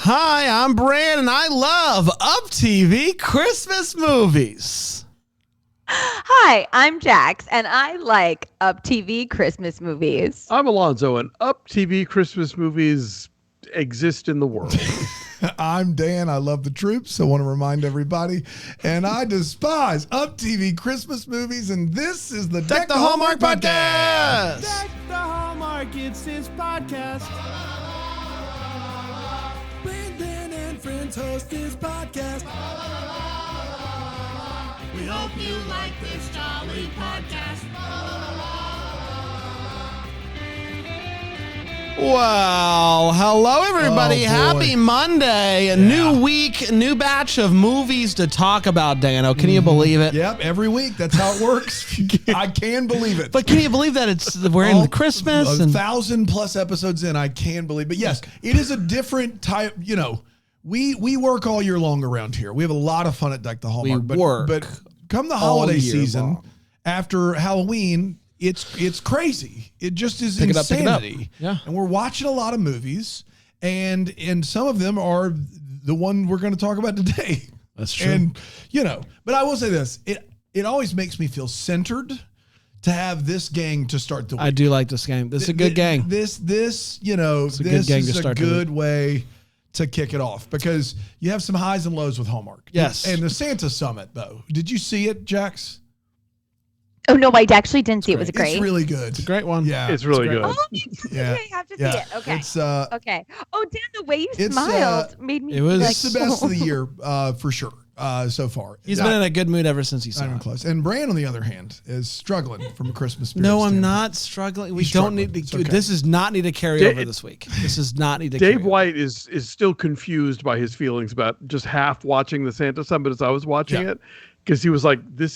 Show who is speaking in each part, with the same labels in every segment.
Speaker 1: Hi, I'm Bran, and I love UpTV Christmas movies.
Speaker 2: Hi, I'm Jax, and I like UpTV Christmas movies.
Speaker 3: I'm Alonso, and UpTV Christmas movies exist in the world.
Speaker 4: I'm Dan. I love the troops. I want to remind everybody. And I despise UpTV Christmas movies. And this is the
Speaker 1: Deck the Hallmark podcast.
Speaker 5: Deck the Hallmark, it's his podcast. Brandon and friends host his podcast. We hope you like this jolly podcast.
Speaker 1: Well, hello everybody.
Speaker 4: Oh, boy.
Speaker 1: Happy Monday. A new week, new batch of movies to talk about, Dano. Can you believe it?
Speaker 4: Yep, every week. That's how it works. I can believe it.
Speaker 1: But can you believe that we're in Christmas?
Speaker 4: 1,000+ episodes in, I can believe. But yes, it is a different type, we work all year long around here. We have a lot of fun at Deck the Hallmark. But come the holiday season, after Halloween, it's crazy. It just is insanity.
Speaker 1: Yeah.
Speaker 4: And we're watching a lot of movies, and some of them are the one we're going to talk about today.
Speaker 1: That's true.
Speaker 4: And but I will say this: it always makes me feel centered to have this gang to start the week.
Speaker 1: I do like this game. This is a good gang.
Speaker 4: This
Speaker 1: It's a good gang to
Speaker 4: is a
Speaker 1: start the
Speaker 4: good way to kick it off, because you have some highs and lows with Hallmark.
Speaker 1: Yes.
Speaker 4: And the Santa Summit, though. Did you see it, Jax?
Speaker 2: Oh, no, I actually didn't see it. Was it great?
Speaker 4: It's really good.
Speaker 1: It's a great one.
Speaker 4: Yeah.
Speaker 3: It's really good.
Speaker 2: Oh,
Speaker 4: Yeah.
Speaker 2: okay, I have to see
Speaker 4: Yeah.
Speaker 2: it. Okay.
Speaker 4: It's
Speaker 2: okay. Oh, Dan, the way you
Speaker 4: it's,
Speaker 2: smiled made me
Speaker 4: it's the best of the year for sure so far.
Speaker 1: He's been in a good mood ever since he
Speaker 4: not
Speaker 1: saw
Speaker 4: even
Speaker 1: it.
Speaker 4: close. And Bran, on the other hand, is struggling from a Christmas spirit.
Speaker 1: No, I'm
Speaker 4: standpoint.
Speaker 1: not struggling. We
Speaker 4: He's
Speaker 1: don't
Speaker 4: struggling.
Speaker 1: need
Speaker 4: It's
Speaker 1: to.
Speaker 4: okay.
Speaker 1: This does not need to carry
Speaker 3: Dave-
Speaker 1: over this week. This does not need to carry
Speaker 3: Dave
Speaker 1: over.
Speaker 3: White is still confused by his feelings about just half watching the Santa Summit as I was watching it, because he was like, this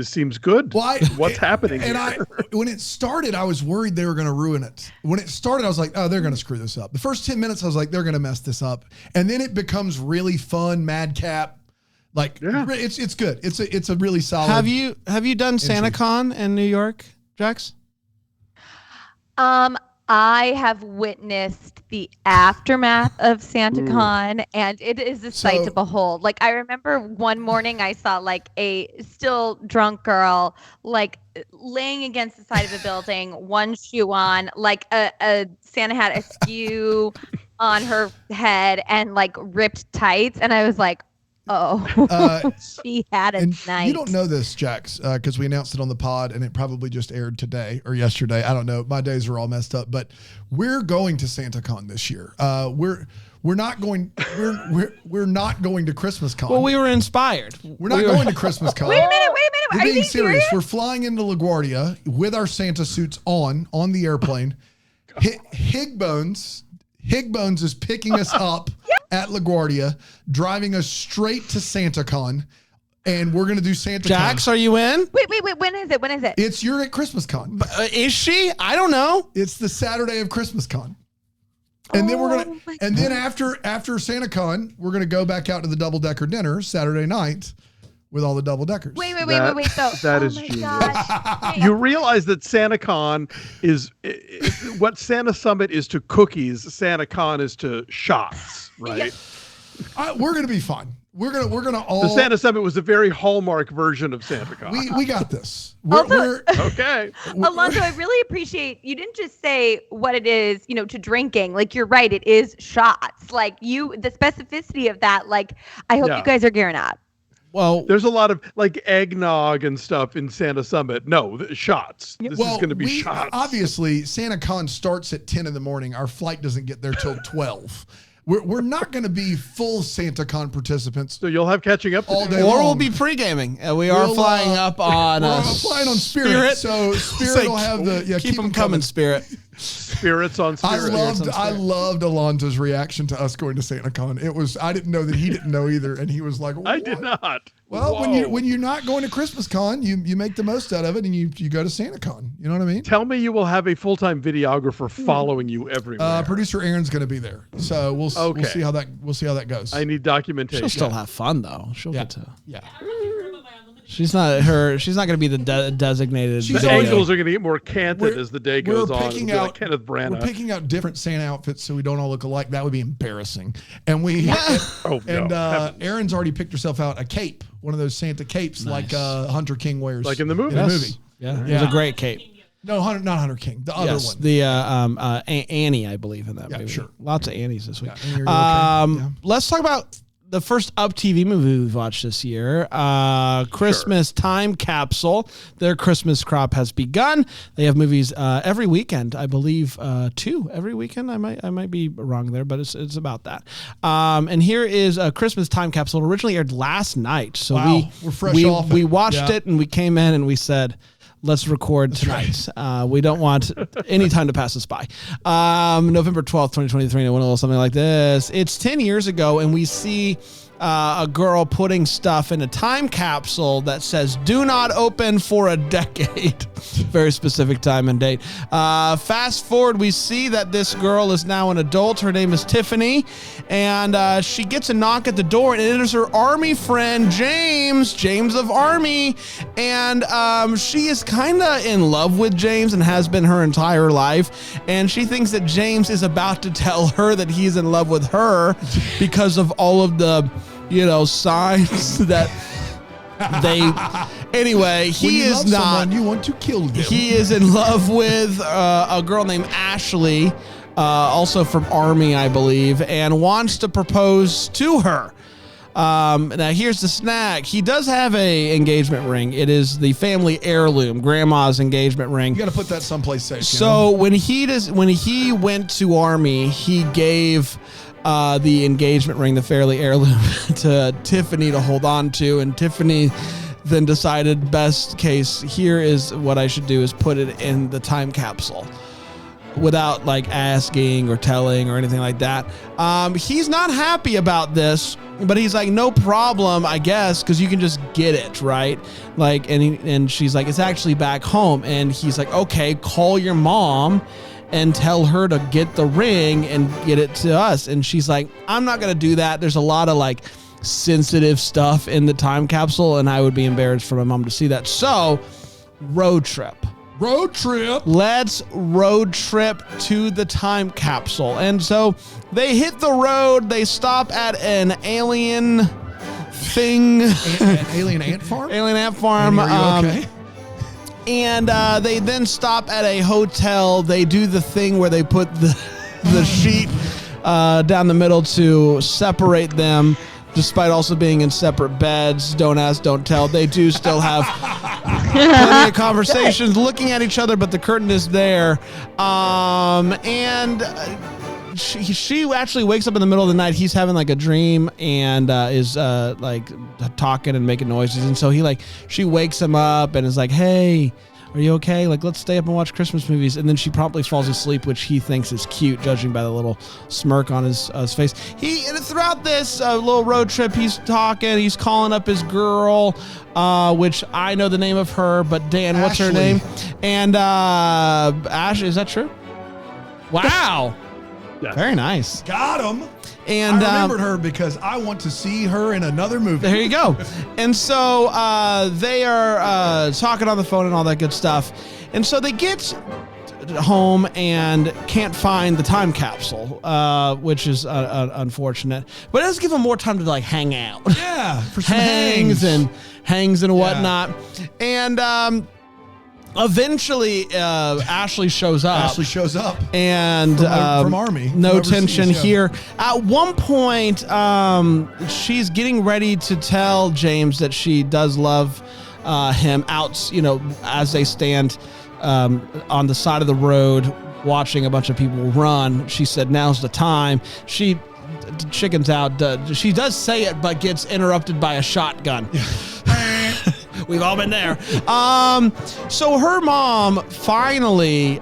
Speaker 3: seems good. What's happening
Speaker 4: And
Speaker 3: here?
Speaker 4: when it started, I was worried they were going to ruin it. When it started, I was like, oh, they're going to screw this up. The first 10 minutes, I was like, they're going to mess this up. And then it becomes really fun, madcap. It's good. It's a really solid.
Speaker 1: Have you done SantaCon in New York, Jax?
Speaker 2: I have witnessed the aftermath of SantaCon, and it is a sight to behold. Like, I remember one morning I saw like a still drunk girl laying against the side of a building, one shoe on, like a Santa hat askew on her head, and like ripped tights, and I was like, oh, she had a night.
Speaker 4: You don't know this, Jax, because we announced it on the pod, and it probably just aired today or yesterday. I don't know. My days are all messed up, but we're going to SantaCon this year. We're not going. We're not going to ChristmasCon.
Speaker 1: Well, we were inspired.
Speaker 4: We're not going to ChristmasCon.
Speaker 2: Wait a minute.
Speaker 4: We're
Speaker 2: Are
Speaker 4: being
Speaker 2: you
Speaker 4: serious.
Speaker 2: serious?
Speaker 4: We're flying into LaGuardia with our Santa suits on the airplane. Higbones is picking us up at LaGuardia, driving us straight to SantaCon, and we're going to do SantaCon.
Speaker 1: Jax, are you in?
Speaker 2: Wait. When is it?
Speaker 4: You're at ChristmasCon.
Speaker 1: Is she? I don't know.
Speaker 4: It's the Saturday of ChristmasCon. And then then after SantaCon, we're gonna go back out to the double-decker dinner Saturday night with all the double-deckers.
Speaker 2: Wait. So,
Speaker 3: That is
Speaker 2: my
Speaker 3: genius.
Speaker 2: gosh.
Speaker 3: You realize that SantaCon is what Santa Summit is to cookies, SantaCon is to shots, right?
Speaker 4: We're gonna be fine. We're gonna all.
Speaker 3: The Santa Summit was a very Hallmark version of SantaCon.
Speaker 4: We got this.
Speaker 3: Okay.
Speaker 2: Alonso, I really appreciate you didn't just say what it is, to drinking. Like, you're right, it is shots. Like, the specificity of that. Like, I hope you guys are gearing up.
Speaker 1: Well,
Speaker 3: there's a lot of like eggnog and stuff in Santa Summit. No, shots. This is going to be shots.
Speaker 4: Obviously, SantaCon starts at 10 in the morning. Our flight doesn't get there till 12. We're not going to be full SantaCon participants.
Speaker 3: So you'll have catching up
Speaker 4: all day
Speaker 1: or
Speaker 4: long.
Speaker 1: we'll be pre-gaming. We are flying up on
Speaker 4: flying on Spirit. So Spirit will have the
Speaker 1: keep them coming, Spirit.
Speaker 3: Spirits on Spirit.
Speaker 4: I loved Alonso's reaction to us going to SantaCon. I didn't know that he didn't know either, and he was like, what?
Speaker 3: I did not.
Speaker 4: Well, when you're not going to ChristmasCon, you make the most out of it, and you go to SantaCon. You know what I mean?
Speaker 3: Tell me you will have a full-time videographer following you everywhere.
Speaker 4: Producer Aaron's going to be there, so we'll see how that goes.
Speaker 3: I need documentation.
Speaker 1: She'll still have fun though. She'll get to.
Speaker 4: Yeah.
Speaker 1: She's not going to be the designated.
Speaker 3: The angles are going to get more canted as the day goes on.
Speaker 4: Picking out,
Speaker 3: like Kenneth Branagh.
Speaker 4: We're picking out different Santa outfits so we don't all look alike. That would be embarrassing. And Erin's already picked herself out a cape, one of those Santa capes like Hunter King wears.
Speaker 3: Like in the movie.
Speaker 1: Yeah, it was a great cape.
Speaker 4: No, not Hunter King. The other one.
Speaker 1: The Annie, I believe, in that movie.
Speaker 4: Sure.
Speaker 1: Lots of Annies this week.
Speaker 4: Yeah,
Speaker 1: let's talk about the first UpTV movie we've watched this year, Christmas Time Capsule. Their Christmas crop has begun. They have movies every weekend, I believe, 2 every weekend. I might be wrong there, but it's about that. And here is a Christmas Time Capsule. It originally aired last night, so
Speaker 4: we're fresh off.
Speaker 1: We watched it and we came in and we said, let's record tonight. Right. We don't want any time to pass us by. November 12th, 2023, and it went a little something like this. It's 10 years ago, and we see a girl putting stuff in a time capsule that says, do not open for a decade. Very specific time and date. Fast forward, we see that this girl is now an adult. Her name is Tiffany, and she gets a knock at the door, and it is her Army friend, James of Army, and she is kind of in love with James and has been her entire life, and she thinks that James is about to tell her that he's in love with her because of all of the signs that anyway, he is not.
Speaker 4: Someone, you want to kill them.
Speaker 1: He is in love with a girl named Ashley, also from Army, I believe, and wants to propose to her. Now here's the snag. He does have a engagement ring. It is the family heirloom, grandma's engagement ring.
Speaker 4: You got to put that someplace safe.
Speaker 1: So when he went to Army, he gave the engagement ring, the family heirloom, to Tiffany to hold on to, and Tiffany then decided, best case, here is what I should do, is put it in the time capsule without asking or telling or anything like that. He's not happy about this, but he's like, no problem, I guess, because you can just get it, right? And she's like, it's actually back home. And he's like, okay, call your mom and tell her to get the ring and get it to us. And she's like, I'm not going to do that. There's a lot of sensitive stuff in the time capsule, and I would be embarrassed for my mom to see that. So, road trip. Let's road trip to the time capsule. And so they hit the road. They stop at an alien thing.
Speaker 4: An alien ant farm?
Speaker 1: Alien ant farm.
Speaker 4: Are you okay?
Speaker 1: And they then stop at a hotel. They do the thing where they put the sheet down the middle to separate them, despite also being in separate beds. Don't ask, don't tell. They do still have plenty of conversations looking at each other, but the curtain is there. And she actually wakes up in the middle of the night. He's having a dream and is talking and making noises. And so she wakes him up and is like, hey, are you okay? Let's stay up and watch Christmas movies. And then she promptly falls asleep, which he thinks is cute, judging by the little smirk on his face. Throughout this little road trip, he's talking, he's calling up his girl, which I know the name of her, but Dan,
Speaker 4: Ashley.
Speaker 1: What's her name? And Ash, is that true? Wow.
Speaker 3: Yes.
Speaker 1: Very nice.
Speaker 4: Got him.
Speaker 1: And
Speaker 4: I remembered her because I want to see her in another movie.
Speaker 1: There you go. And so they are talking on the phone and all that good stuff. And so they get home and can't find the time capsule, which is unfortunate. But it does give them more time to hang out.
Speaker 4: Yeah, for some hangs
Speaker 1: and whatnot. And eventually, Ashley shows up. And
Speaker 4: from Army.
Speaker 1: No tension here. At one point, she's getting ready to tell James that she does love him out, as they stand on the side of the road watching a bunch of people run. She said, now's the time. She chickens out. She does say it, but gets interrupted by a shotgun. We've all been there. So her mom finally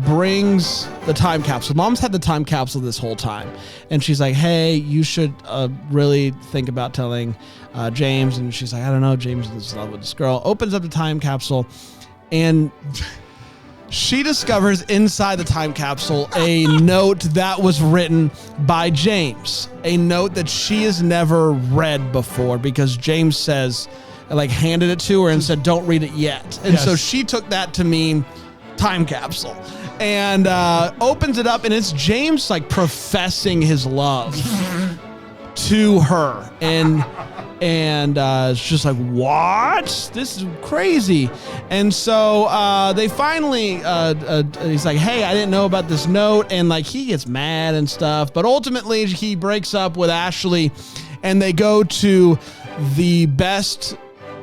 Speaker 1: brings the time capsule. Mom's had the time capsule this whole time. And she's like, hey, you should really think about telling James. And she's like, I don't know, James is in love with this girl. Opens up the time capsule, and she discovers inside the time capsule a note that was written by James. A note that she has never read before, because James says, like handed it to her and said, "Don't read it yet." And so she took that to mean time capsule, and opens it up, and it's James like professing his love to her, and it's just like, what? This is crazy. And so they finally, he's like, hey, I didn't know about this note, and like he gets mad and stuff, but ultimately he breaks up with Ashley, and they go to the best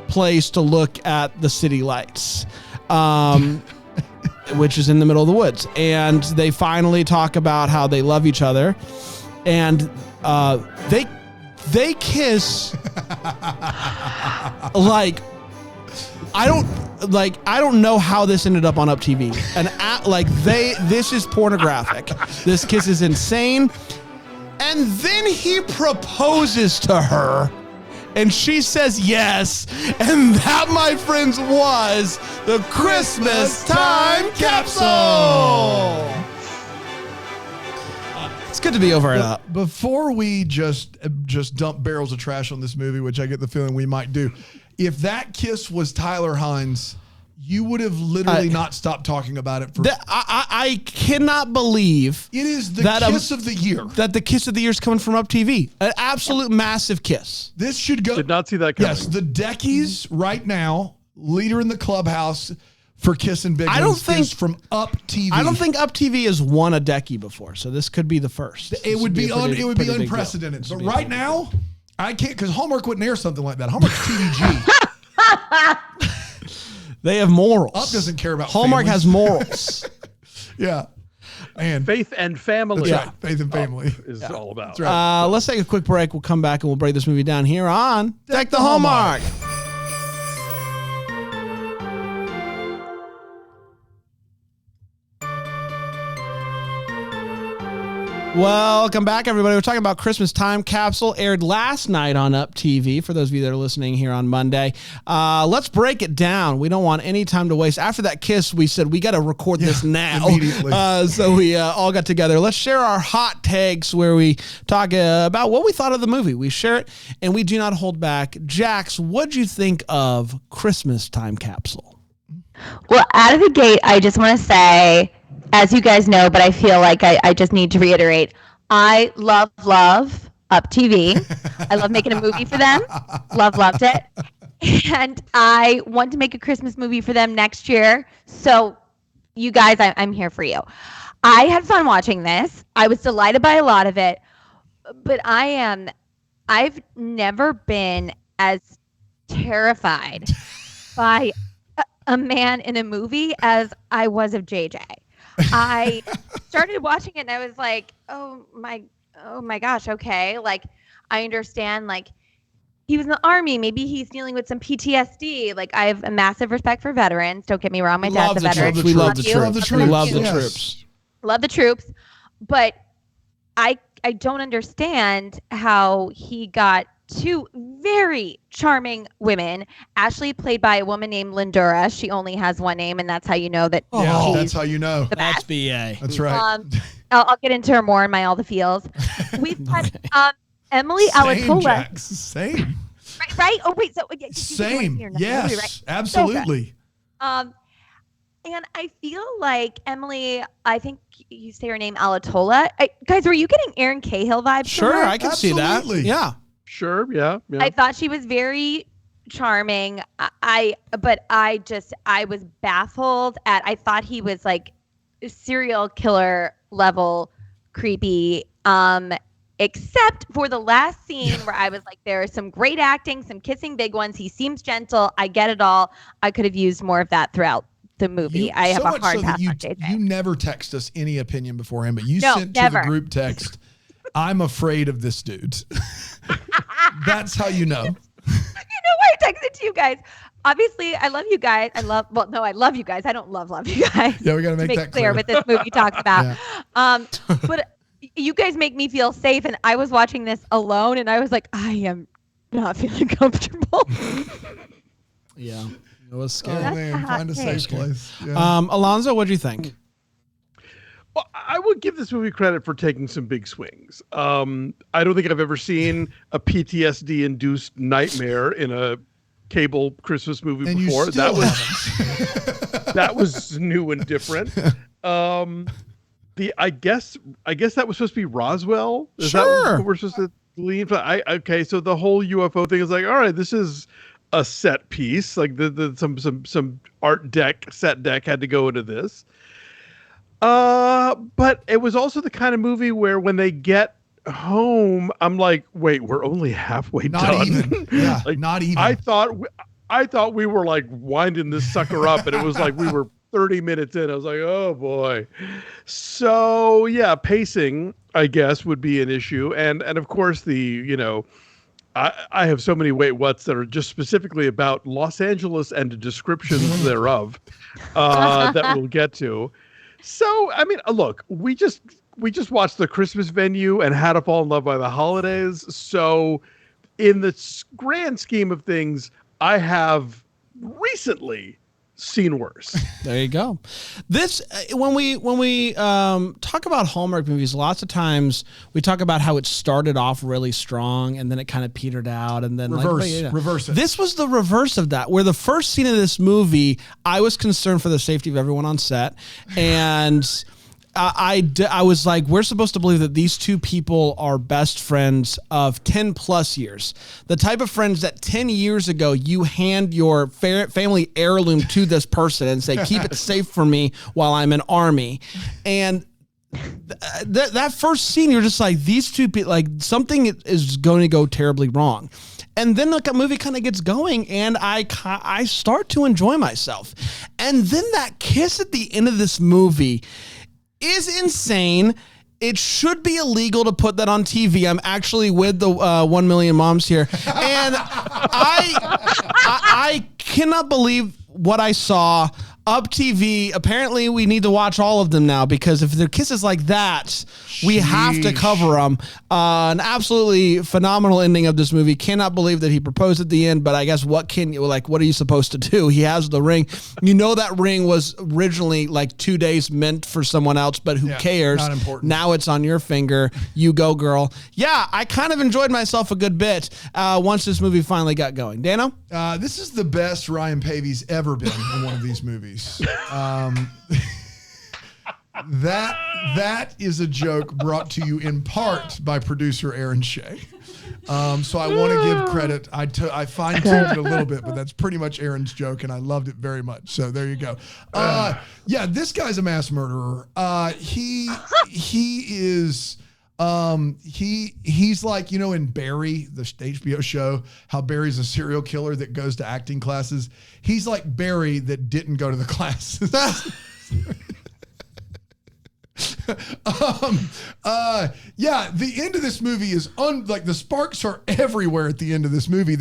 Speaker 1: place to look at the city lights, which is in the middle of the woods, and they finally talk about how they love each other, and they kiss like I don't know how this ended up on UpTV. And this is pornographic. This kiss is insane. And then he proposes to her, and she says yes. And that, my friends, was the Christmas Time Capsule. It's good to be over it up.
Speaker 4: Before we just dump barrels of trash on this movie, which I get the feeling we might do, if that kiss was Tyler Hines, you would have literally not stopped talking about it.
Speaker 1: I cannot believe
Speaker 4: it is the kiss of the year.
Speaker 1: That the kiss of the year is coming from UpTV. An absolute massive kiss.
Speaker 4: This should go.
Speaker 3: Did not see that coming.
Speaker 4: Yes, the Deckies right now, leader in the clubhouse for kissing big ones is from UpTV.
Speaker 1: I don't think UpTV has won a Decky before, so this could be the first.
Speaker 4: It would be unprecedented. But right now, I can't, because Hallmark wouldn't air something like that. Hallmark's TVG.
Speaker 1: They have morals.
Speaker 4: Up doesn't care about
Speaker 1: Hallmark
Speaker 4: families.
Speaker 1: has morals.
Speaker 4: Yeah. And
Speaker 3: faith and family.
Speaker 4: That's right. Faith and family
Speaker 3: is all about.
Speaker 4: That's right.
Speaker 1: Let's take a quick break. We'll come back and we'll break this movie down here on Deck the Hallmark. Welcome back, everybody. We're talking about Christmas Time Capsule, aired last night on UpTV, for those of you that are listening here on Monday. Let's break it down. We don't want any time to waste. After that kiss, we said we got to record this now.
Speaker 4: Immediately.
Speaker 1: So we all got together. Let's share our hot takes where we talk about what we thought of the movie. We share it, and we do not hold back. Jax, what'd you think of Christmas Time Capsule?
Speaker 2: Well, out of the gate, I just want to say, as you guys know, but I feel like I just need to reiterate, I love UpTV. I love making a movie for them. Loved it. And I want to make a Christmas movie for them next year. So you guys, I'm here for you. I had fun watching this. I was delighted by a lot of it. But I've never been as terrified by a man in a movie as I was of JJ. I started watching it and I was like, oh my gosh, okay. Like, I understand, like, he was in the Army. Maybe he's dealing with some PTSD. Like, I have a massive respect for veterans. Don't get me wrong. My dad's a veteran.
Speaker 1: We love the troops. We love the troops.
Speaker 2: Love the troops. But I don't understand how he got two very charming women. Ashley, played by a woman named Lindura. She only has one name, and that's how you know that.
Speaker 4: Yeah, that's how you know.
Speaker 1: That's BA.
Speaker 4: That's right.
Speaker 2: I'll get into her more in my All the Feels. We've had Emily Alatola.
Speaker 4: Same.
Speaker 2: Right? Oh, wait. So
Speaker 4: same. Yes, movie, right?
Speaker 2: So
Speaker 4: Absolutely.
Speaker 2: and I feel like Emily, I think you say her name Alatola. Guys, were you getting Erin Cahill vibes?
Speaker 1: Sure, I can see that. Yeah.
Speaker 3: Sure, yeah.
Speaker 2: I thought she was very charming. But I was baffled at. I thought he was like serial killer level creepy. Except for the last scene where I was like, there is some great acting, some kissing big ones. He seems gentle. I get it all. I could have used more of that throughout the movie. I have a hard pass on JJ.
Speaker 4: You never text us any opinion beforehand, but you sent to the group text, I'm afraid of this dude. That's how you know. You
Speaker 2: know why I texted to you guys? Obviously, I love you guys. I love you guys. I don't love you guys.
Speaker 4: Yeah, we got to make that clear.
Speaker 2: What this movie talks about. Yeah. But you guys make me feel safe, and I was watching this alone, and I was like, I am not feeling comfortable.
Speaker 1: Yeah, it was scary.
Speaker 4: Oh, man, find a safe place.
Speaker 1: Yeah. Alonso, what'd you think?
Speaker 3: Well, I would give this movie credit for taking some big swings. I don't think I've ever seen a PTSD-induced nightmare in a cable Christmas movie
Speaker 4: and
Speaker 3: before.
Speaker 4: You still
Speaker 3: that was new and different. I guess that was supposed to be Roswell. Is that what we're supposed to leave? Okay, so the whole UFO thing is like, all right, this is a set piece. Like some art deck, set deck had to go into this. But it was also the kind of movie where when they get home, I'm like, wait, we're only halfway
Speaker 4: not
Speaker 3: done.
Speaker 4: Even. Yeah,
Speaker 3: like,
Speaker 4: not even.
Speaker 3: I thought we were like winding this sucker up, and it was like we were 30 minutes in. I was like, oh boy. So yeah, pacing, I guess, would be an issue. And of course I have so many wait whats that are just specifically about Los Angeles and descriptions thereof that we'll get to. So, I mean, look, we just watched The Christmas Venue and How to Fall in Love by the Holidays. So in the grand scheme of things, I have recently seen worse.
Speaker 1: There you go. This when we talk about Hallmark movies, lots of times we talk about how it started off really strong and then it kind of petered out and then
Speaker 4: reverse it.
Speaker 1: This was the reverse of that, where the first scene of this movie, I was concerned for the safety of everyone on set, and I was like, we're supposed to believe that these two people are best friends of 10 plus years. The type of friends that 10 years ago, you hand your family heirloom to this person and say, keep it safe for me while I'm in Army. And that first scene, you're just like, these two people, like something is going to go terribly wrong. And then the movie kind of gets going and I start to enjoy myself. And then that kiss at the end of this movie is insane. It should be illegal to put that on TV. I'm actually with the 1 million moms here. And I cannot believe what I saw. UpTV, apparently we need to watch all of them now, because if they're kisses like that, we have to cover them. An absolutely phenomenal ending of this movie. Cannot believe that he proposed at the end, but I guess what are you supposed to do? He has the ring. You know that ring was originally like 2 days meant for someone else, but who cares?
Speaker 4: Not important.
Speaker 1: Now it's on your finger. You go, girl. Yeah, I kind of enjoyed myself a good bit once this movie finally got going. Dano?
Speaker 4: This is the best Ryan Pavy's ever been in one of these movies. That is a joke brought to you in part by producer Aaron Shea. So I want to give credit. I fine-tuned it a little bit, but that's pretty much Aaron's joke, and I loved it very much. So there you go. Yeah, this guy's a mass murderer. He is. He's like, in Barry, the HBO show, how Barry's a serial killer that goes to acting classes. He's like Barry that didn't go to the classes. Yeah, the end of this movie is like the sparks are everywhere at the end of this movie.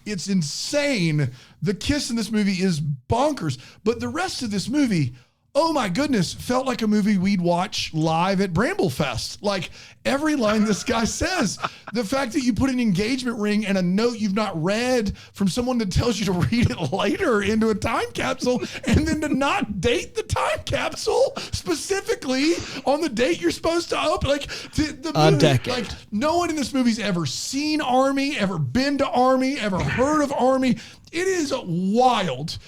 Speaker 4: It's insane. The kiss in this movie is bonkers, but the rest of this movie, oh my goodness, felt like a movie we'd watch live at Bramblefest. Like every line this guy says, the fact that you put an engagement ring and a note you've not read from someone that tells you to read it later into a time capsule, and then to not date the time capsule specifically on the date you're supposed to open. Like the movie,
Speaker 1: decade.
Speaker 4: like no one in this movie's ever seen Army, ever been to Army, ever heard of Army. It is wild.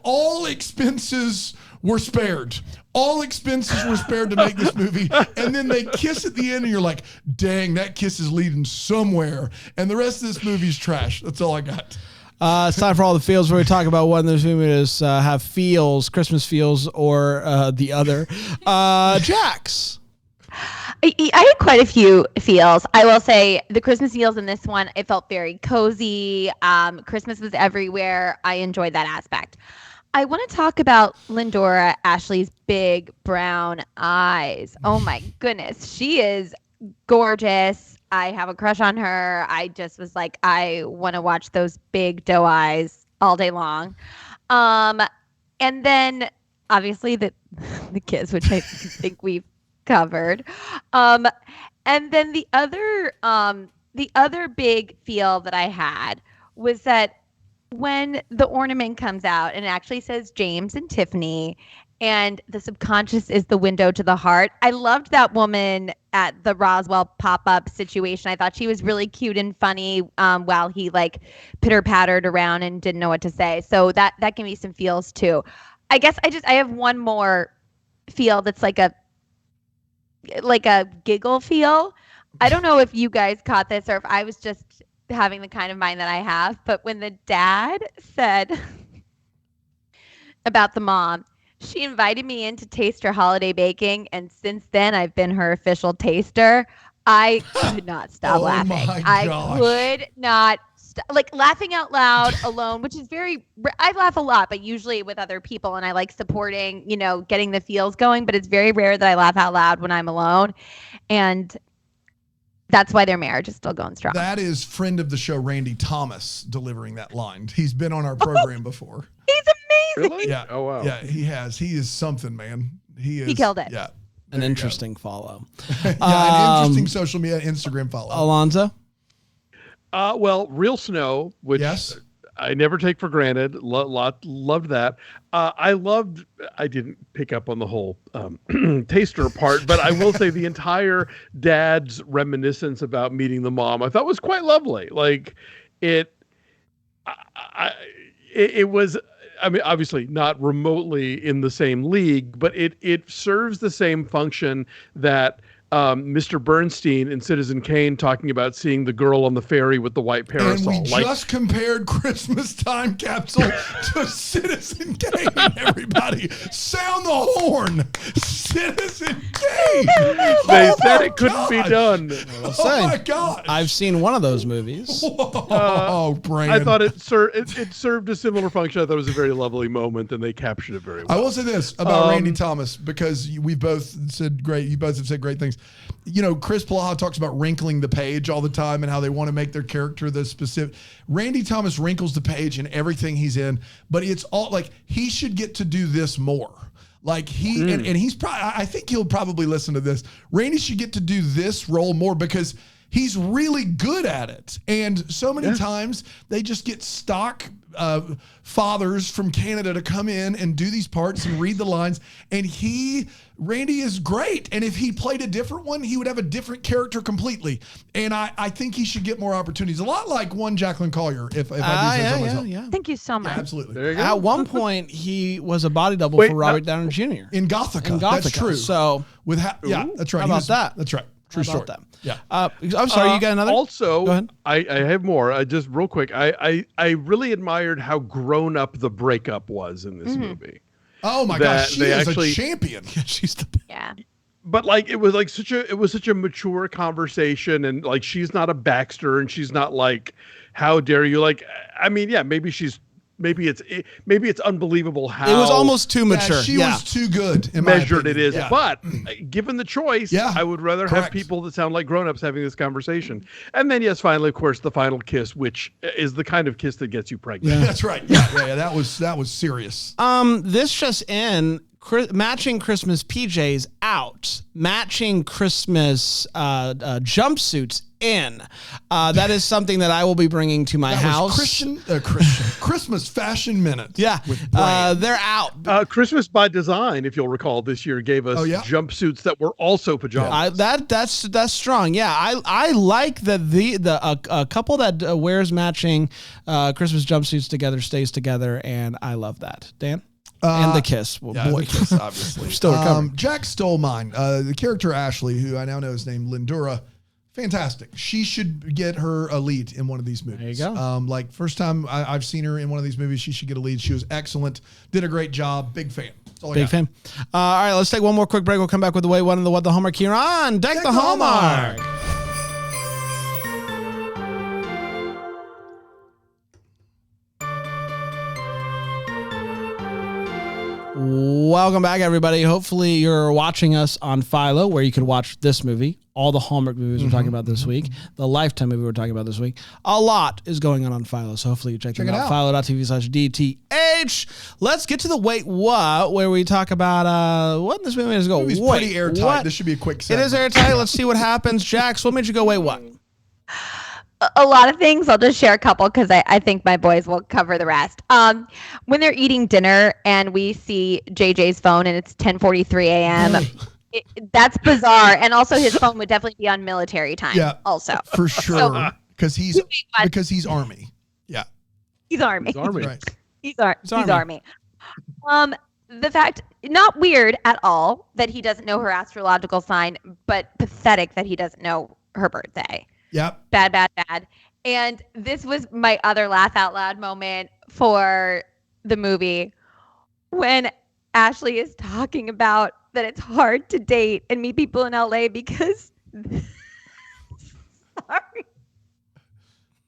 Speaker 4: All expenses were spared. All expenses were spared to make this movie. And then they kiss at the end and you're like, dang, that kiss is leading somewhere. And the rest of this movie is trash. That's all I got.
Speaker 1: It's time for all the feels, where we talk about one of those movies have feels, Christmas feels, or the other. Jax.
Speaker 2: I had quite a few feels. I will say the Christmas feels in this one, it felt very cozy. Christmas was everywhere. I enjoyed that aspect. I want to talk about Lindora Ashley's big brown eyes. Oh my goodness. She is gorgeous. I have a crush on her. I just was like, I want to watch those big doe eyes all day long. And then obviously the kiss, which I think we've covered. And then the other big feel that I had was that when the ornament comes out and it actually says James and Tiffany, and the subconscious is the window to the heart. I loved that woman at the Roswell pop-up situation. I thought she was really cute and funny while he like pitter-pattered around and didn't know what to say. So that gave me some feels too. I guess I have one more feel that's like a giggle feel. I don't know if you guys caught this or if I was just having the kind of mind that I have, but when the dad said about the mom, she invited me in to taste her holiday baking, and since then I've been her official taster. I could not stop laughing. I could not like laughing out loud alone, which is I laugh a lot, but usually with other people, and I like supporting, getting the feels going, but it's very rare that I laugh out loud when I'm alone. And that's why their marriage is still going strong.
Speaker 4: That is friend of the show, Randy Thomas, delivering that line. He's been on our program before.
Speaker 2: He's amazing.
Speaker 3: Really?
Speaker 4: Yeah.
Speaker 3: Oh, wow.
Speaker 4: Yeah, he has. He is something, man. He
Speaker 2: killed it.
Speaker 4: Yeah.
Speaker 1: An interesting follow.
Speaker 4: An interesting social media Instagram follow.
Speaker 1: Alonso?
Speaker 3: Well, Real Snow, which I never take for granted. Loved that. I didn't pick up on the whole taster part, but I will say the entire dad's reminiscence about meeting the mom, I thought was quite lovely. Like it was, I mean, obviously not remotely in the same league, but it serves the same function that Mr. Bernstein in Citizen Kane talking about seeing the girl on the ferry with the white parasol.
Speaker 4: And we just compared Christmas Time Capsule to Citizen Kane, everybody. Sound the horn. Citizen Kane.
Speaker 3: They said it couldn't be done.
Speaker 4: Oh, my gosh.
Speaker 1: I've seen one of those movies.
Speaker 4: Brandon.
Speaker 3: I thought it served a similar function. I thought it was a very lovely moment, and they captured it very well.
Speaker 4: I will say this about Randy Thomas, because we both said great. You both have said great things. Chris Palaha talks about wrinkling the page all the time and how they want to make their character the specific. Randy Thomas wrinkles the page in everything he's in, but it's all like he should get to do this more. Like and he's probably, I think he'll probably listen to this. Randy should get to do this role more because he's really good at it. And so many times they just get stock fathers from Canada to come in and do these parts and read the lines. And Randy is great. And if he played a different one, he would have a different character completely. And I think he should get more opportunities. A lot like one Jacklyn Collier, if I do say so myself.
Speaker 2: Yeah. Thank you so much.
Speaker 4: Yeah, absolutely.
Speaker 3: There you go.
Speaker 1: At one point, he was a body double for Robert Downey Jr.
Speaker 4: In Gothica. That's true.
Speaker 1: So,
Speaker 4: that's right.
Speaker 1: How about that?
Speaker 4: That's right. True story.
Speaker 1: That?
Speaker 4: Yeah.
Speaker 1: I'm sorry, you got another?
Speaker 3: Also,
Speaker 1: go ahead.
Speaker 3: I have more. Just real quick. I really admired how grown up the breakup was in this movie.
Speaker 4: Oh my gosh, she is a champion.
Speaker 1: She's the
Speaker 3: But like it was such a mature conversation, and like she's not a Baxter, and she's not like, how dare you? Like, I mean, yeah, maybe it's unbelievable how
Speaker 1: it was almost too mature.
Speaker 4: She was too good.
Speaker 3: Measured it is, but given the choice, I would rather have
Speaker 4: Correct.
Speaker 3: people that sound like grown-ups having this conversation. And then finally, of course, the final kiss, which is the kind of kiss that gets you pregnant.
Speaker 4: Yeah, that's right. Yeah, that was serious.
Speaker 1: This just in. Matching Christmas PJs out, matching Christmas jumpsuits in. That is something that I will be bringing to my house.
Speaker 4: Christmas Fashion Minute.
Speaker 1: Yeah, they're out.
Speaker 3: Christmas by Design, if you'll recall, this year gave us jumpsuits that were also pajamas.
Speaker 1: That's strong. Yeah, I like that a couple that wears matching Christmas jumpsuits together stays together, and I love that. Dan. And the kiss. Well, boy,
Speaker 4: the kiss, obviously.
Speaker 1: Still recovering.
Speaker 4: Jack stole mine. The character Ashley, who I now know is named Lindura, fantastic. She should get her a lead in one of these movies.
Speaker 1: There you go.
Speaker 4: Like first time I've seen her in one of these movies, she should get a lead. She was excellent. Did a great job. Big fan.
Speaker 1: Big fan. All right, let's take one more quick break. We'll come back with the Wait What and the What the Hallmark here on Deck the Hallmark. Welcome back, everybody. Hopefully you're watching us on Philo, where you can watch this movie, all the Hallmark movies we're talking about this week, the Lifetime movie we're talking about this week. A lot is going on Philo, so hopefully you check them out. Philo.tv/DTH. Let's get to the Wait What, where we talk about what this movie is going.
Speaker 4: It's pretty airtight. What? This should be a quick segment.
Speaker 1: It is airtight. Let's see what happens. Jax, what made you go, wait, what?
Speaker 2: a lot of things. I'll just share a couple because I think my boys will cover the rest. When they're eating dinner and we see JJ's phone and it's 10:43 a.m. That's bizarre. And also his phone would definitely be on military time.
Speaker 4: Yeah,
Speaker 2: also
Speaker 4: for sure, because he's Army. Yeah,
Speaker 2: he's Army.
Speaker 3: He's Army.
Speaker 4: Right.
Speaker 2: He's Army. The fact, not weird at all that he doesn't know her astrological sign, but pathetic that he doesn't know her birthday.
Speaker 4: Yep.
Speaker 2: Bad. And this was my other laugh out loud moment for the movie when Ashley is talking about that it's hard to date and meet people in LA because sorry.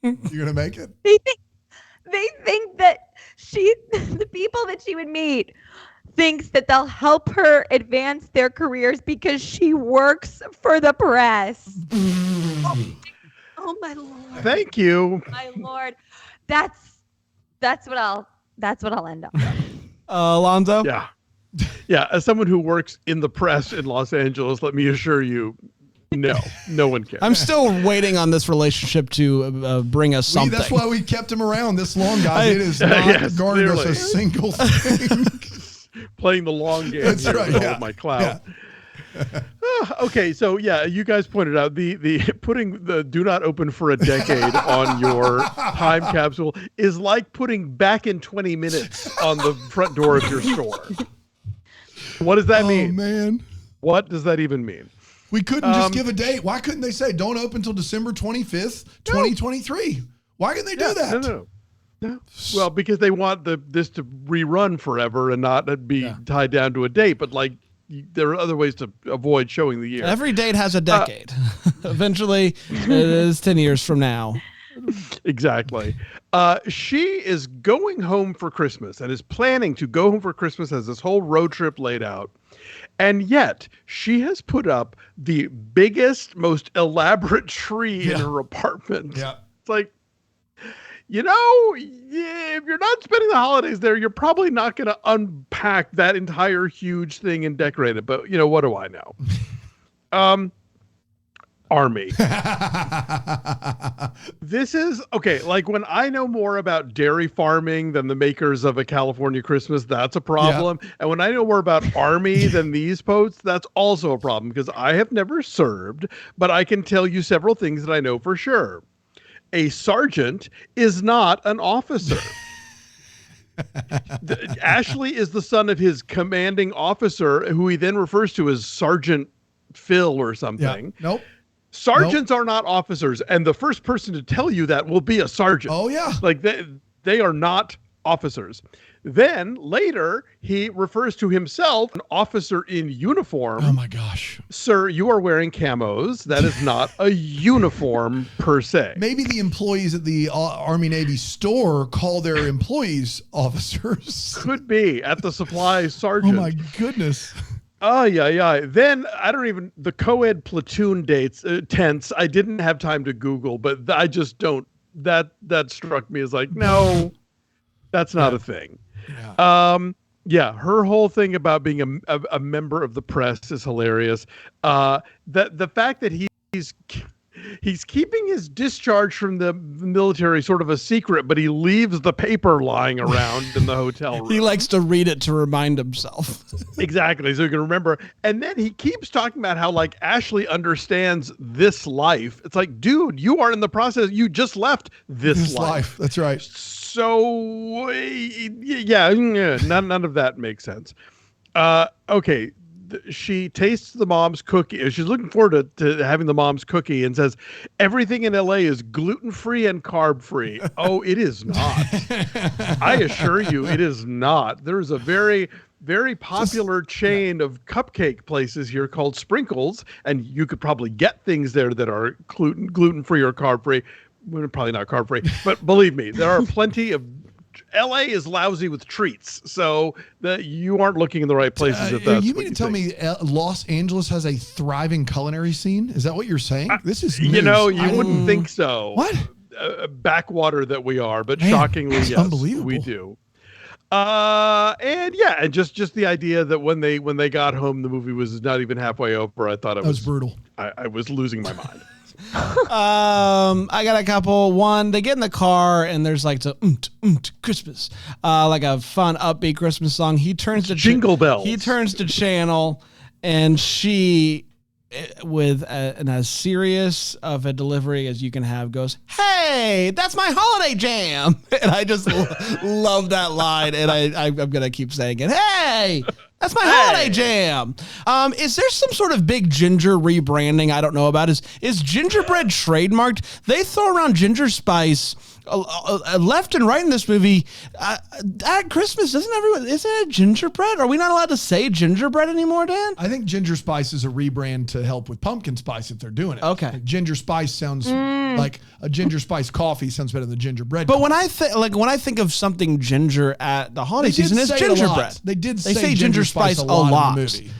Speaker 4: You're gonna make it?
Speaker 2: They think that the people that she would meet thinks that they'll help her advance their careers because she works for the press. Oh my Lord.
Speaker 3: Thank you.
Speaker 2: My Lord. That's what I'll end on.
Speaker 1: Alonso?
Speaker 3: Yeah. Yeah. As someone who works in the press in Los Angeles, let me assure you, no one cares.
Speaker 1: I'm still waiting on this relationship to bring us something.
Speaker 4: That's why we kept him around this long, guys. It is not guarding us a single thing.
Speaker 3: Playing the long game.
Speaker 4: That's right.
Speaker 3: Yeah. My cloud. Yeah. Okay, so yeah, you guys pointed out the putting the do not open for a decade on your time capsule is like putting back in 20 minutes on the front door of your store. What does that mean?
Speaker 4: Oh man.
Speaker 3: What does that even mean?
Speaker 4: We couldn't just give a date. Why couldn't they say don't open until December 25th, 2023? Why couldn't they do that?
Speaker 3: No. Well, because they want this to rerun forever and not be tied down to a date. But like, there are other ways to avoid showing the year.
Speaker 1: Every date has a decade. Eventually, it is 10 years from now.
Speaker 3: Exactly. She is going home for Christmas and is planning to go home for Christmas, has this whole road trip laid out. And yet she has put up the biggest, most elaborate tree in her apartment.
Speaker 4: Yeah.
Speaker 3: It's like, if you're not spending the holidays there, you're probably not going to unpack that entire huge thing and decorate it. But, what do I know? Army. This is okay. Like when I know more about dairy farming than the makers of A California Christmas, that's a problem. Yeah. And when I know more about Army than these posts, that's also a problem because I have never served, but I can tell you several things that I know for sure. A sergeant is not an officer. Ashley is the son of his commanding officer, who he then refers to as Sergeant Phil or something.
Speaker 4: Yeah. Nope.
Speaker 3: Sergeants are not officers, and the first person to tell you that will be a sergeant.
Speaker 4: Oh, yeah.
Speaker 3: Like they are not officers. Then later, he refers to himself, an officer in uniform.
Speaker 4: Oh, my gosh.
Speaker 3: Sir, you are wearing camos. That is not a uniform per se.
Speaker 4: Maybe the employees at the Army-Navy store call their employees officers.
Speaker 3: Could be at the supply sergeant.
Speaker 4: Oh, my goodness.
Speaker 3: Oh, yeah. Then the co-ed platoon tents, I didn't have time to Google, but I just don't, that struck me as like, no, that's not a thing. Yeah. Her whole thing about being a member of the press is hilarious. The fact that he's keeping his discharge from the military sort of a secret, but he leaves the paper lying around in the hotel room.
Speaker 1: He likes to read it to remind himself.
Speaker 3: Exactly. So you can remember. And then he keeps talking about how like Ashley understands this life. It's like, dude, you are in the process. You just left this life.
Speaker 4: That's right.
Speaker 3: So yeah, none of that makes sense. Okay. She tastes the mom's cookie. She's looking forward to having the mom's cookie and says, everything in LA is gluten-free and carb-free. Oh, it is not. I assure you, it is not. There's a very, very popular chain of cupcake places here called Sprinkles, and you could probably get things there that are gluten-free or carb-free. Well, probably not carb-free, but believe me, there are plenty of LA is lousy with treats, so that you aren't looking in the right places. If that's
Speaker 4: you mean to tell me Los Angeles has a thriving culinary scene? Is that what you're saying? This is news.
Speaker 3: You wouldn't think so.
Speaker 4: What?
Speaker 3: Backwater that we are, but
Speaker 4: Man,
Speaker 3: shockingly, yes,
Speaker 4: unbelievable.
Speaker 3: We do. And just the idea that when they got home, the movie was not even halfway over. I thought it
Speaker 4: was brutal.
Speaker 3: I was losing my mind.
Speaker 1: I got a couple. One, they get in the car and there's like the Christmas, like a fun upbeat Christmas song. He turns to
Speaker 3: Jingle Bells.
Speaker 1: He turns to channel, and she, with as serious of a delivery as you can have, goes, "Hey, that's my holiday jam," and I just love that line, and I'm gonna keep saying it. Hey. That's my holiday jam. Is there some sort of big ginger rebranding I don't know about? Is gingerbread trademarked? They throw around ginger spice left and right in this movie. At Christmas, isn't it gingerbread? Are we not allowed to say gingerbread anymore, Dan?
Speaker 4: I think ginger spice is a rebrand to help with pumpkin spice if they're doing it.
Speaker 1: Okay.
Speaker 4: Like ginger spice sounds like a ginger spice coffee sounds better than gingerbread.
Speaker 1: But when I think of something ginger at the holiday season, it's gingerbread.
Speaker 4: They
Speaker 1: say ginger spice a lot.
Speaker 4: In the movie.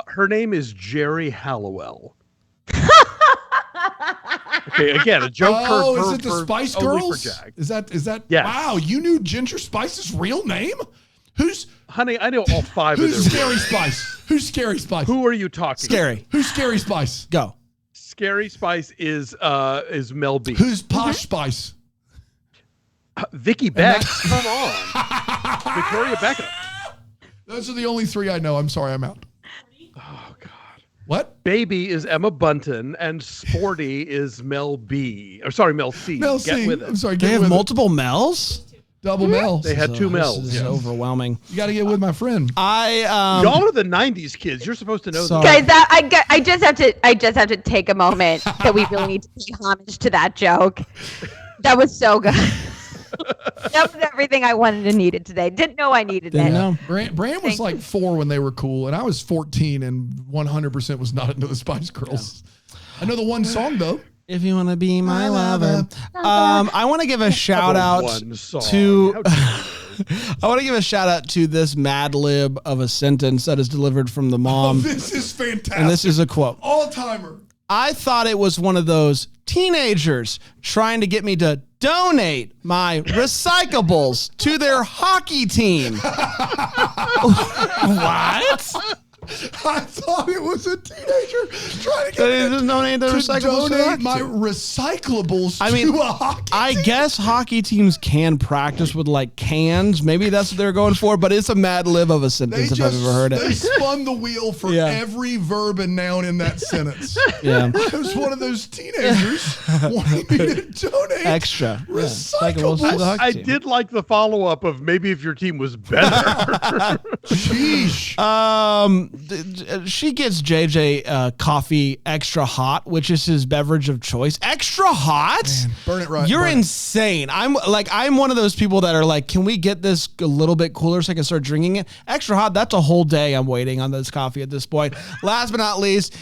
Speaker 3: Her name is Jerry Halliwell. Okay, again, a joke.
Speaker 4: Oh, is it the Spice Girls?
Speaker 3: For Jack.
Speaker 4: Is that?
Speaker 3: Yes.
Speaker 4: Wow, you knew Ginger Spice's real name?
Speaker 3: Honey, I know all five of
Speaker 4: Who's
Speaker 3: them.
Speaker 4: Scary Spice? Who's Scary Spice?
Speaker 3: Who are you talking?
Speaker 1: Scary.
Speaker 4: Who's Scary Spice?
Speaker 1: Go.
Speaker 3: Scary Spice is Mel B.
Speaker 4: Who's Posh Spice?
Speaker 3: Vicky Beck. Come on, Victoria Beckham.
Speaker 4: Those are the only three I know. I'm sorry, I'm out.
Speaker 3: Oh God.
Speaker 4: What?
Speaker 3: Baby is Emma Bunton and Sporty is Mel B. Or sorry, Mel C.
Speaker 4: Mel
Speaker 3: Get
Speaker 4: C.
Speaker 3: with it.
Speaker 4: I'm sorry.
Speaker 1: They have multiple Mels?
Speaker 4: Double Mel.
Speaker 3: They had two Mels.
Speaker 1: This is overwhelming.
Speaker 4: You got to get with my friend.
Speaker 3: Y'all are the '90s kids. You're supposed to know
Speaker 1: Sorry.
Speaker 3: that.
Speaker 2: Guys, I just have to take a moment that we really need to pay homage to that joke. That was so good. That was everything I wanted and needed today. Didn't know I needed
Speaker 1: Didn't
Speaker 2: it.
Speaker 1: know.
Speaker 4: Bran was like 4 when they were cool, and I was 14 and 100% was not into the Spice Girls. Yeah. I know the one song though.
Speaker 1: If you want to be my lover. I want to give a shout out to I want to give a shout out to this Mad Lib of a sentence that is delivered from the mom.
Speaker 4: Oh, this is fantastic.
Speaker 1: And this is a quote.
Speaker 4: All-timer.
Speaker 1: I thought it was one of those teenagers trying to get me to donate my recyclables to their hockey team. What?
Speaker 4: I thought it was a teenager trying to get me to
Speaker 1: donate the recyclables
Speaker 4: donate my recyclables to a hockey team.
Speaker 1: I guess hockey teams can practice with like cans. Maybe that's what they're going for, but it's a Mad Lib of a sentence if I've ever heard it.
Speaker 4: They spun the wheel for every verb and noun in that sentence.
Speaker 1: Yeah.
Speaker 4: I was one of those teenagers wanting me to donate
Speaker 1: extra
Speaker 4: recyclables.
Speaker 3: I did like the follow-up of maybe if your team was better.
Speaker 4: Sheesh.
Speaker 1: She gets JJ coffee extra hot, which is his beverage of choice. Extra hot?
Speaker 4: Man, burn it right.
Speaker 1: You're insane. I'm one of those people that are like, can we get this a little bit cooler so I can start drinking it? Extra hot, that's a whole day I'm waiting on this coffee at this point. Last but not least,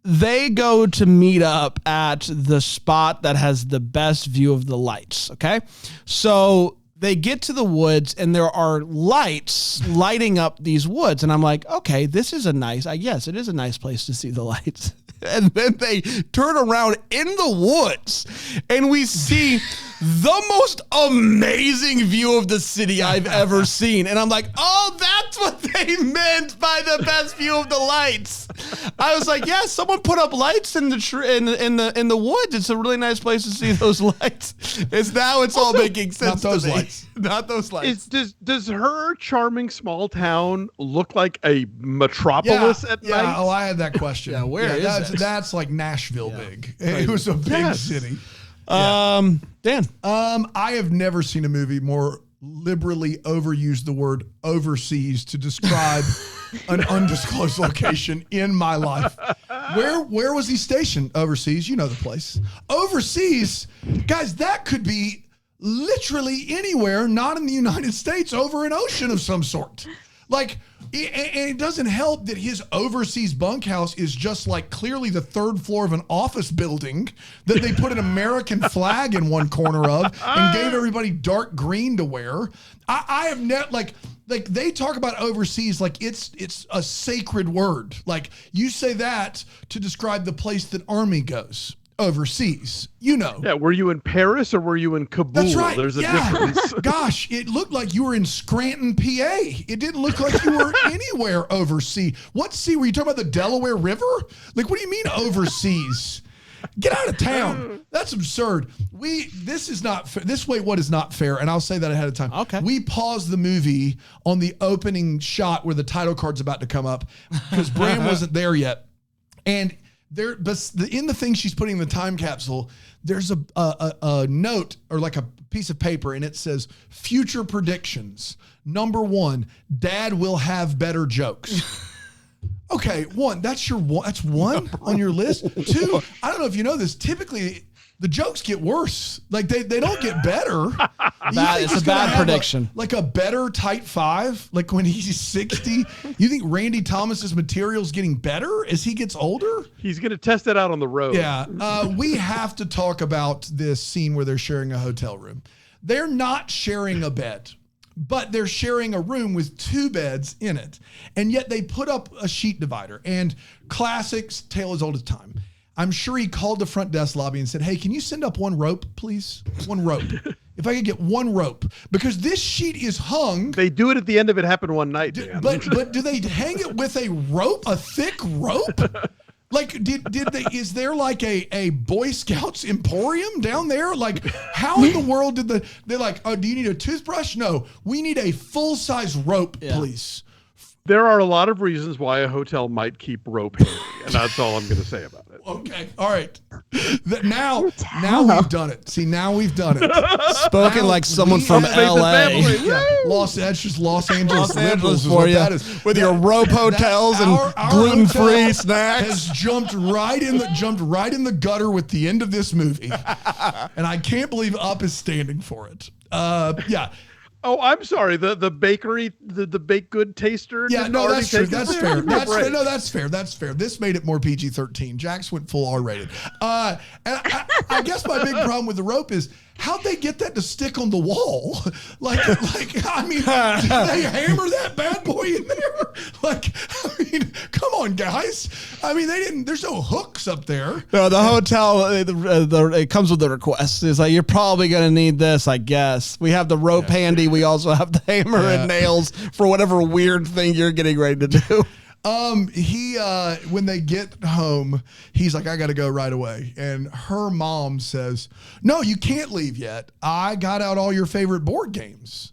Speaker 1: they go to meet up at the spot that has the best view of the lights, okay? So they get to the woods and there are lights lighting up these woods. And I'm like, okay, this is yes, it is a nice place to see the lights. And then they turn around in the woods and we see the most amazing view of the city I've ever seen. And I'm like, oh, that's what they meant by the best view of the lights. I was like, yeah, someone put up lights in the woods. It's a really nice place to see those lights. It's all making sense.
Speaker 4: Not those
Speaker 1: to me.
Speaker 4: lights.
Speaker 1: Not those lights.
Speaker 3: Does her charming small town look like a metropolis at night?
Speaker 4: Oh, I had that question.
Speaker 1: Where is it?
Speaker 4: That's like Nashville big. It was a big city.
Speaker 1: Dan.
Speaker 4: I have never seen a movie more liberally overuse the word overseas to describe an undisclosed location in my life. Where was he stationed overseas? You know the place. Overseas, guys, that could be literally anywhere, not in the United States, over an ocean of some sort. Like, and it doesn't help that his overseas bunkhouse is just like clearly the third floor of an office building that they put an American flag in one corner of and gave everybody dark green to wear. I have never, like they talk about overseas like it's a sacred word. Like you say that to describe the place that Army goes. Overseas, you know.
Speaker 3: Yeah, were you in Paris or were you in Kabul?
Speaker 4: That's right.
Speaker 3: There's a difference.
Speaker 4: Gosh, it looked like you were in Scranton, PA. It didn't look like you were anywhere overseas. What sea? Were you talking about the Delaware River? Like, what do you mean overseas? Get out of town. That's absurd. This is not fair. What is not fair, and I'll say that ahead of time.
Speaker 1: Okay.
Speaker 4: We paused the movie on the opening shot where the title card's about to come up because Bram wasn't there yet. And in the thing she's putting in the time capsule, there's a note or like a piece of paper, and it says future predictions. Number 1, Dad will have better jokes. Okay, that's one on your list. 2, I don't know if you know this. Typically, the jokes get worse. Like they don't get better.
Speaker 1: It's a bad prediction.
Speaker 4: Like a better tight 5. Like when he's 60, you think Randy Thomas's material's getting better as he gets older?
Speaker 3: He's going to test it out on the road.
Speaker 4: Yeah, we have to talk about this scene where they're sharing a hotel room. They're not sharing a bed, but they're sharing a room with 2 beds in it. And yet they put up a sheet divider. And classics, tale as old as time. I'm sure he called the front desk lobby and said, hey, can you send up 1 rope, please? 1 rope. If I could get 1 rope. Because this sheet is hung.
Speaker 3: They do it at the end of It Happened One Night, Dan.
Speaker 4: But do they hang it with a rope, a thick rope? Like, did they, is there like a Boy Scouts emporium down there? Like, how in the world they're like, oh, do you need a toothbrush? No, we need a full-size rope, please.
Speaker 3: There are a lot of reasons why a hotel might keep rope handy, and that's all I'm going to say about it.
Speaker 4: Okay, all right. Now we've done it. See, now we've done it.
Speaker 1: Spoken like someone from L.A.
Speaker 4: Los Angeles
Speaker 1: for you. With your rope hotels and gluten-free snacks.
Speaker 4: Has jumped right in the gutter with the end of this movie, and I can't believe Up is standing for it. Yeah.
Speaker 3: Oh, I'm sorry. The bakery, the baked good taster.
Speaker 4: Yeah, no, that's true. That's fair. That's fair. That's fair. This made it more PG-13. Jax went full R-rated. And I guess my big problem with the rope is how'd they get that to stick on the wall? Like, I mean, did they hammer that bad boy in there? Like, I mean, come on, guys. I mean, they didn't. There's no hooks up there.
Speaker 1: No, the hotel. It comes with the request. It's like you're probably gonna need this. I guess we have the rope handy. We also have the hammer and nails for whatever weird thing you're getting ready to do.
Speaker 4: When they get home, he's like, I got to go right away. And her mom says, no, you can't leave yet. I got out all your favorite board games.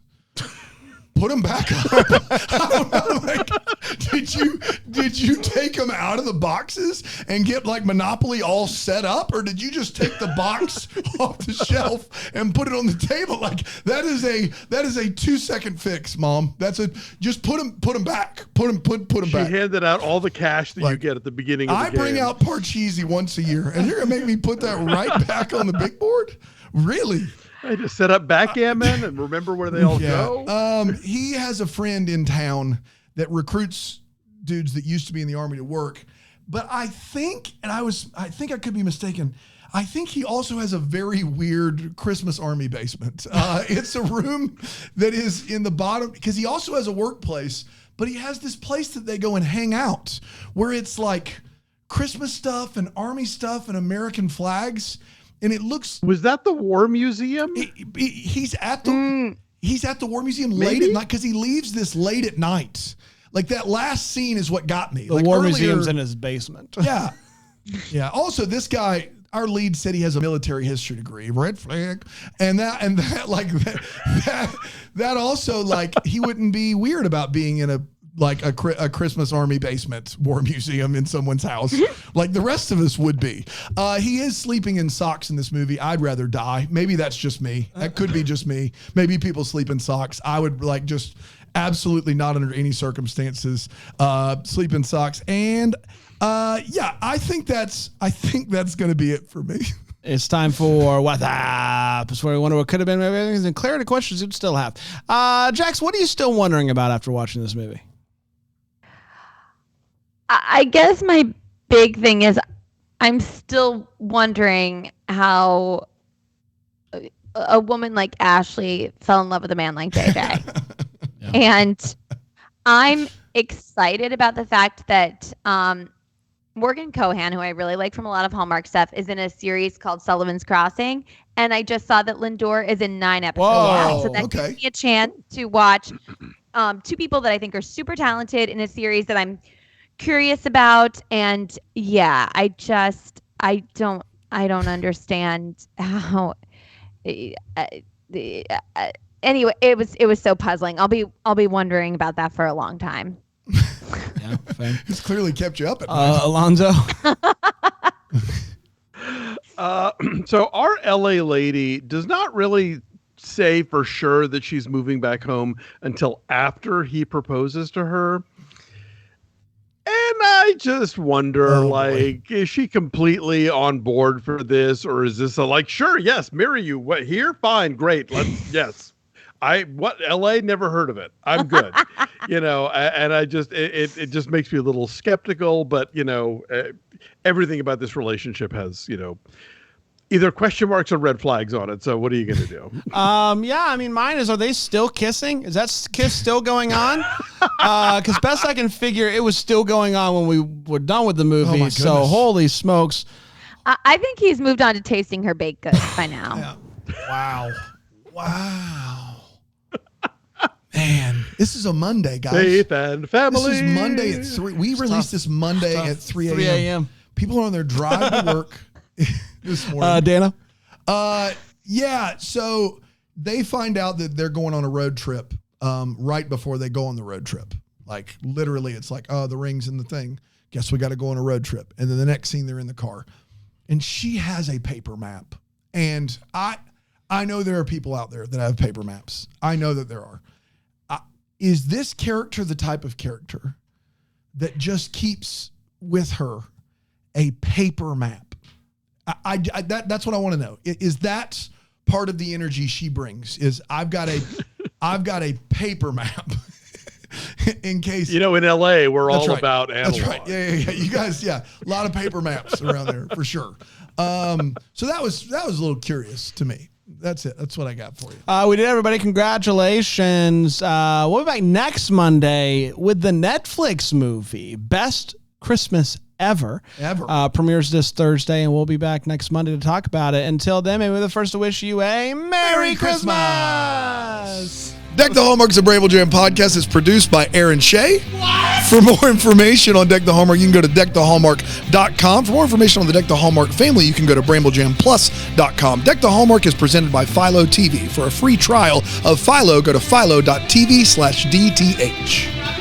Speaker 4: Put them back up. I don't know. Like, did you take them out of the boxes and get like Monopoly all set up, or did you just take the box off the shelf and put it on the table? Like that is a 2-second fix, Mom. Just put them back. Put them back.
Speaker 3: She handed out all the cash that you get at the beginning of the game.
Speaker 4: I bring out Parcheesi once a year, and you're gonna make me put that right back on the big board? Really?
Speaker 3: I just set up backgammon and remember where they all go.
Speaker 4: He has a friend in town that recruits dudes that used to be in the Army to work. But I think I could be mistaken. I think he also has a very weird Christmas Army basement. It's a room that is in the bottom because he also has a workplace, but he has this place that they go and hang out where it's like Christmas stuff and Army stuff and American flags. And it looks.
Speaker 3: Was that the War Museum?
Speaker 4: He's at the War Museum late at night because he leaves this late at night. Like that last scene is what got me.
Speaker 1: The War Museum's in his basement.
Speaker 4: Yeah, yeah. Also, this guy, our lead, said he has a military history degree. Red flag, and that also like he wouldn't be weird about being in a Christmas Army basement War Museum in someone's house like the rest of us would be. He is sleeping in socks in this movie. I'd rather die. Maybe that's just me. That could be just me. Maybe people sleep in socks. I would just absolutely not under any circumstances sleep in socks. And I think that's going to be it for me.
Speaker 1: It's time for What's Up. It's where we wonder what could have been, maybe everything's in clarity questions you'd still have. Jax, what are you still wondering about after watching this movie?
Speaker 2: I guess my big thing is I'm still wondering how a woman like Ashley fell in love with a man like JJ. Yeah. And I'm excited about the fact that Morgan Cohan, who I really like from a lot of Hallmark stuff, is in a series called Sullivan's Crossing. And I just saw that Lindor is in 9 episodes.
Speaker 4: Whoa,
Speaker 2: so that gives me a chance to watch 2 people that I think are super talented in a series that I'm curious about. And yeah, I don't I don't understand how. Anyway, it was so puzzling. I'll be wondering about that for a long time.
Speaker 1: Yeah, fair.
Speaker 4: It's clearly kept you up at night.
Speaker 1: Alonso.
Speaker 3: So our LA lady does not really say for sure that she's moving back home until after he proposes to her. And I just wonder, is she completely on board for this, or is this sure, yes, marry you? What, here? Fine, great. Yes. LA, never heard of it. I'm good. And I just, it just makes me a little skeptical, but everything about this relationship has, either question marks or red flags on it. So what are you going to do?
Speaker 1: Yeah, I mean, mine is, are they still kissing? Is that kiss still going on? Because best I can figure, it was still going on when we were done with the movie. So holy smokes.
Speaker 2: I think he's moved on to tasting her baked goods by now.
Speaker 4: Yeah. Wow. Man, this is a Monday, guys.
Speaker 3: Faith and family.
Speaker 4: This is Monday at 3. We released this Monday at 3 a.m. People are on their drive to work this morning.
Speaker 1: Dana?
Speaker 4: Yeah, so they find out that they're going on a road trip right before they go on the road trip. Like, literally, it's like, oh, the ring's in the thing. Guess we got to go on a road trip. And then the next scene, they're in the car. And she has a paper map. And I know there are people out there that have paper maps. I know that there are. Is this character the type of character that just keeps with her a paper map? That's what I want to know. Is that part of the energy she brings? Is I've got a paper map in case.
Speaker 3: In LA, we're all about analog.
Speaker 4: That's right. Yeah. You guys, a lot of paper maps around there for sure. So that was a little curious to me. That's it. That's what I got for you.
Speaker 1: We did, everybody. Congratulations. We'll be back next Monday with the Netflix movie, Best Christmas Ever. Premieres this Thursday, and we'll be back next Monday to talk about it. Until then, maybe we're the first to wish you a Merry Christmas.
Speaker 4: Deck the Hallmark's a Bramble Jam podcast is produced by Aaron Shea. What? For more information on Deck the Hallmark, you can go to deckthehallmark.com. For more information on the Deck the Hallmark family, you can go to bramblejamplus.com. Deck the Hallmark is presented by Philo TV. For a free trial of Philo, go to philo.tv/DTH.